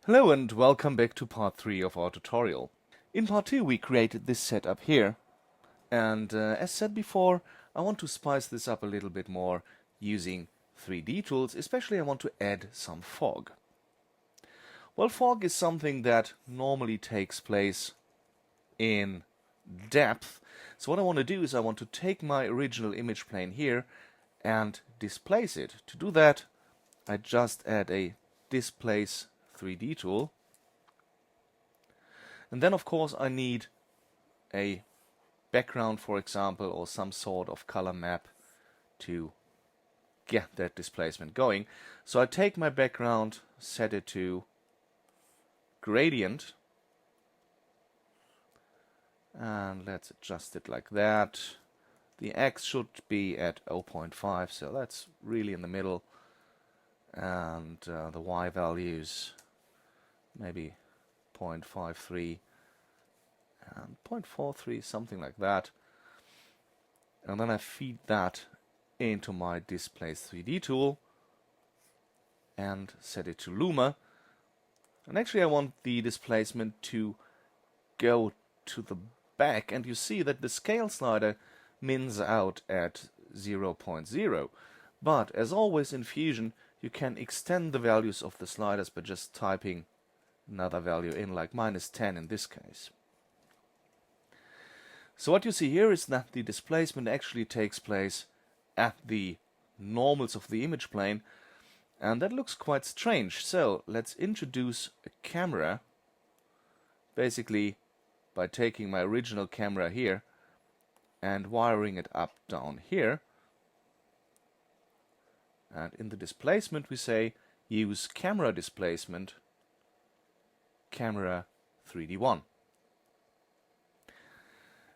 Hello and welcome back to part 3 of our tutorial. In part 2 we created this setup here, and as said before, I want to spice this up a little bit more using 3D tools. Especially I want to add some fog. Well, fog is something that normally takes place in depth, so what I want to do is I want to take my original image plane here and displace it. To do that, I just add a displace 3D tool, and then of course I need a background, for example, or some sort of color map to get that displacement going. So I take my background, set it to gradient, and let's adjust it like that. The X should be at 0.5, so that's really in the middle, and the Y values maybe 0.53 and 0.43, something like that. And then I feed that into my displace 3D tool and set it to luma. And actually I want the displacement to go to the back, and you see that the scale slider mins out at 0.0. But as always in Fusion, you can extend the values of the sliders by just typing another value in, like -10 in this case. So what you see here is that the displacement actually takes place at the normals of the image plane, and that looks quite strange. So let's introduce a camera, basically by taking my original camera here and wiring it up down here. And in the displacement we say use camera displacement camera 3D1.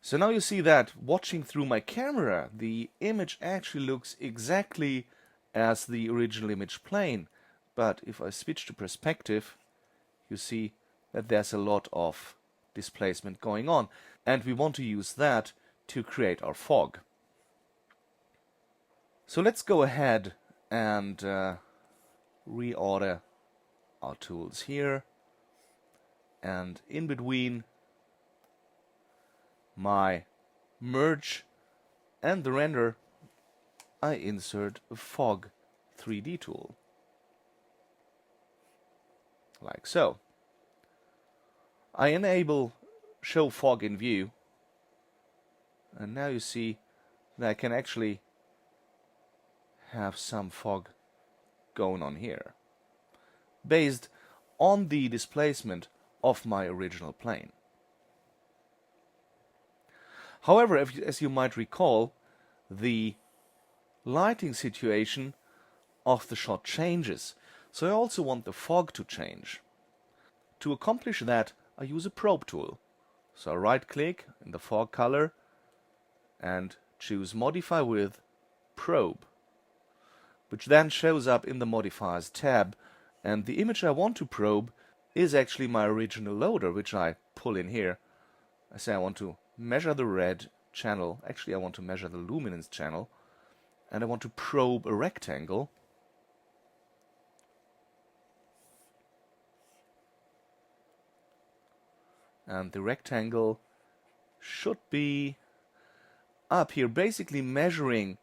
So now you see that watching through my camera, the image actually looks exactly as the original image plane. But if I switch to perspective, you see that there's a lot of displacement going on, and we want to use that to create our fog. So let's go ahead and reorder our tools here, and in between my merge and the render I insert a fog 3D tool, like so. I enable show fog in view, and now you see that I can actually have some fog going on here based on the displacement of my original plane. However, as you might recall, the lighting situation of the shot changes, so I also want the fog to change. To accomplish that, I use a probe tool. So I right click in the fog color and choose modify with probe, which then shows up in the modifiers tab, and the image I want to probe is actually my original loader, which I pull in here. I say I want to measure the red channel, actually I want to measure the luminance channel, and I want to probe a rectangle. And the rectangle should be up here, basically measuring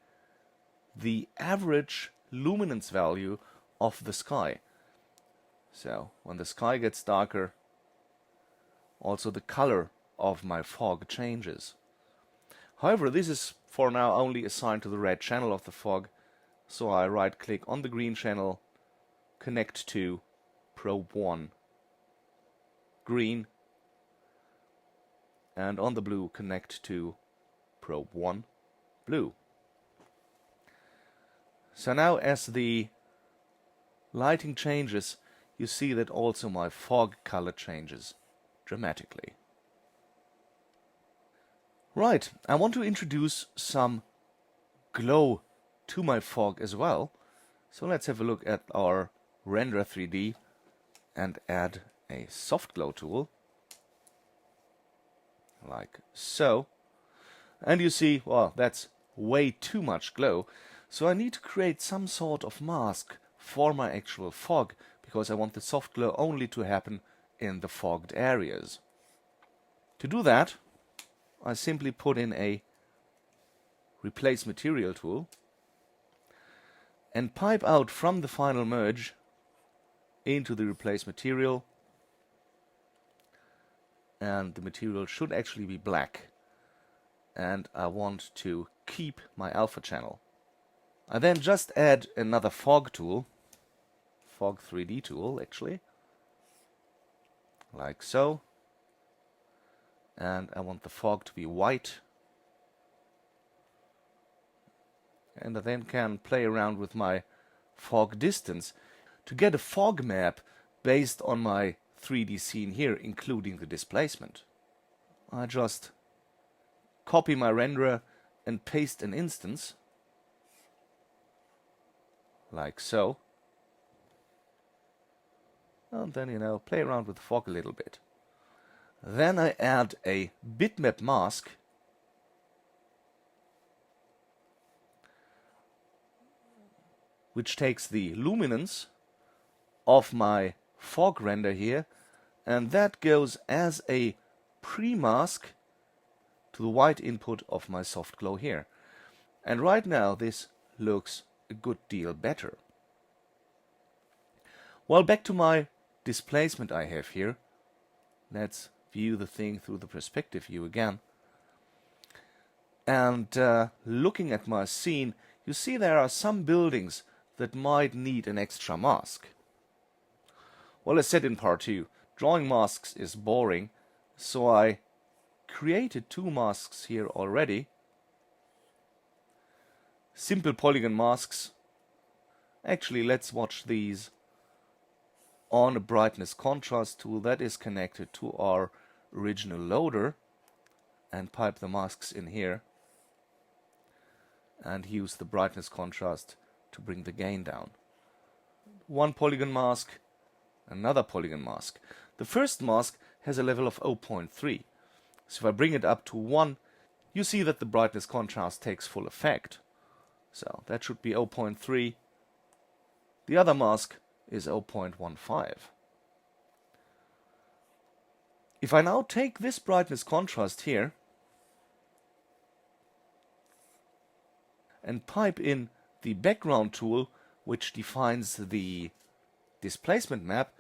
the average luminance value of the sky. So when the sky gets darker, also the color of my fog changes. However, this is for now only assigned to the red channel of the fog, so I right click on the green channel, connect to probe 1 green, and on the blue connect to probe 1 blue. So now as the lighting changes, you see that also my fog color changes dramatically. Right, I want to introduce some glow to my fog as well. So let's have a look at our render 3D and add a soft glow tool, like so. And you see, well, that's way too much glow. So I need to create some sort of mask for my actual fog, because I want the soft glow only to happen in the fogged areas. To do that, I simply put in a Replace Material tool and pipe out from the final merge into the Replace Material, and the material should actually be black, and I want to keep my alpha channel. I then just add another fog tool, fog 3D tool actually, like so, and I want the fog to be white, and I then can play around with my fog distance to get a fog map based on my 3D scene here, including the displacement. I just copy my renderer and paste an instance, like so, and then, play around with the fog a little bit. Then I add a bitmap mask which takes the luminance of my fog render here, and that goes as a pre-mask to the white input of my soft glow here. And right now this looks a good deal better. Well, back to my displacement I have here. Let's view the thing through the perspective view again. And looking at my scene, you see there are some buildings that might need an extra mask. Well, as said in part 2, drawing masks is boring, so I created 2 masks here already. Simple polygon masks. Actually, let's watch these on a brightness contrast tool that is connected to our original loader, and pipe the masks in here and use the brightness contrast to bring the gain down. One polygon mask, another polygon mask. The first mask has a level of 0.3. So if I bring it up to 1, you see that the brightness contrast takes full effect. So that should be 0.3. The other mask is 0.15. If I now take this brightness contrast here and pipe in the background tool which defines the displacement map,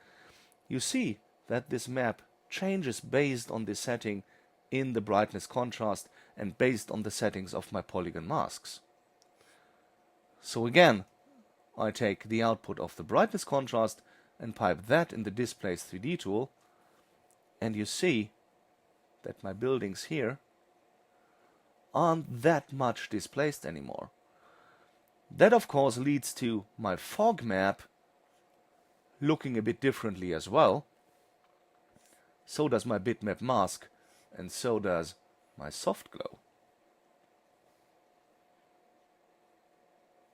you see that this map changes based on the setting in the brightness contrast and based on the settings of my polygon masks. So again, I take the output of the brightness contrast and pipe that in the Displace 3D tool, and you see that my buildings here aren't that much displaced anymore. That of course leads to my fog map looking a bit differently as well. So does my bitmap mask, and so does my soft glow.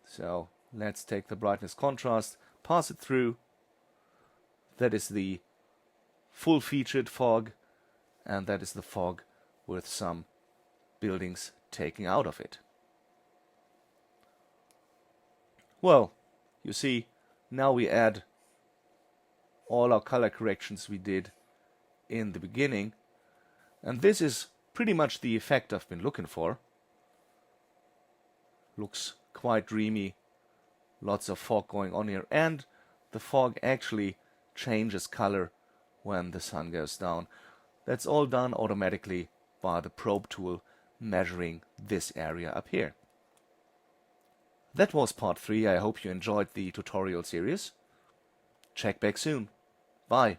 So let's take the brightness contrast, pass it through. That is the full featured fog, and that is the fog with some buildings taken out of it. Well, you see, now we add all our color corrections we did in the beginning, and this is pretty much the effect I've been looking for. Looks quite dreamy, lots of fog going on here, and the fog actually changes color when the sun goes down. That's all done automatically by the probe tool measuring this area up here. That was part 3. I hope you enjoyed the tutorial series. Check back soon. Bye.